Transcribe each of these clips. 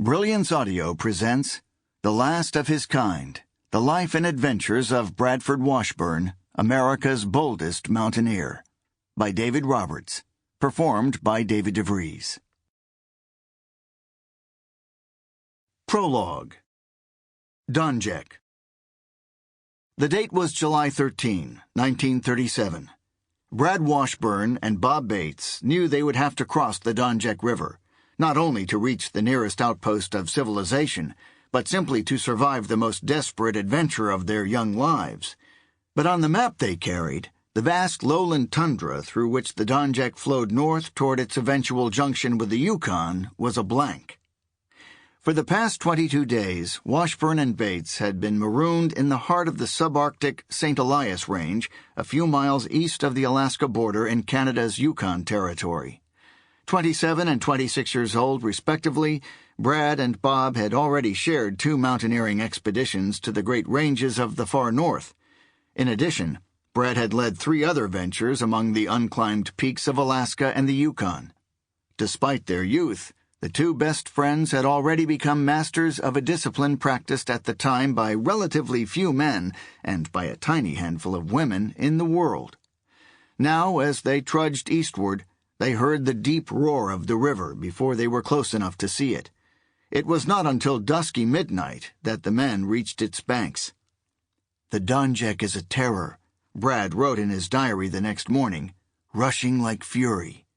Brilliance Audio presents The Last of His Kind, The Life and Adventures of Bradford Washburn, America's Boldest Mountaineer, by David Roberts, performed by David Vries. Prologue. Donjek. The date was July 13, 1937. Brad Washburn and Bob Bates knew they would have to cross the Donjek River, not only to reach the nearest outpost of civilization, but simply to survive the most desperate adventure of their young lives. But on the map they carried, the vast lowland tundra through which the Donjek flowed north toward its eventual junction with the Yukon was a blank. For the past 22 days, Washburn and Bates had been marooned in the heart of the subarctic St. Elias Range, a few miles east of the Alaska border in Canada's Yukon Territory. 27 and 26 years old, respectively, Brad and Bob had already shared 2 mountaineering expeditions to the Great Ranges of the far north. In addition, Brad had led 3 other ventures among the unclimbed peaks of Alaska and the Yukon. Despite their youth, the 2 best friends had already become masters of a discipline practiced at the time by relatively few men and by a tiny handful of women in the world. Now, as they trudged eastward, they heard the deep roar of the river before they were close enough to see it. It was not until dusky midnight that the men reached its banks. "The Donjek is a terror," Brad wrote in his diary the next morning, "rushing like fury."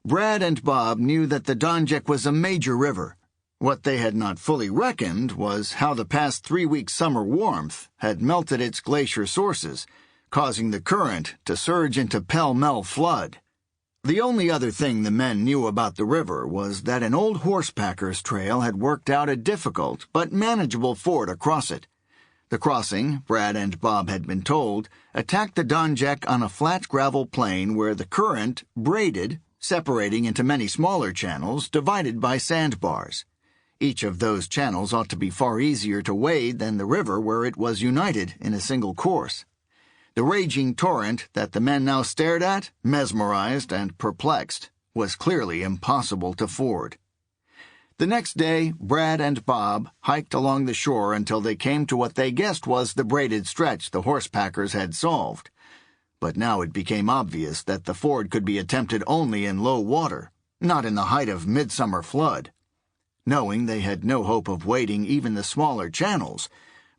Brad and Bob knew that the Donjek was a major river. What they had not fully reckoned was how the past 3-week summer warmth had melted its glacier sources, causing the current to surge into pell-mell flood. The only other thing the men knew about the river was that an old horsepacker's trail had worked out a difficult but manageable ford across it. The crossing, Brad and Bob had been told, attacked the Donjek on a flat gravel plain where the current braided, separating into many smaller channels divided by sandbars. Each of those channels ought to be far easier to wade than the river where it was united in a single course. The raging torrent that the men now stared at, mesmerized and perplexed, was clearly impossible to ford. The next day, Brad and Bob hiked along the shore until they came to what they guessed was the braided stretch the horsepackers had solved. But now it became obvious that the ford could be attempted only in low water, not in the height of midsummer flood. Knowing they had no hope of wading even the smaller channels,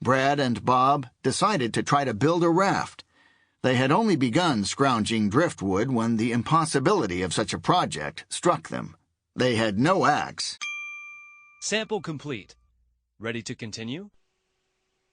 Brad and Bob decided to try to build a raft. They had only begun scrounging driftwood when the impossibility of such a project struck them. They had no axe. Sample complete. Ready to continue?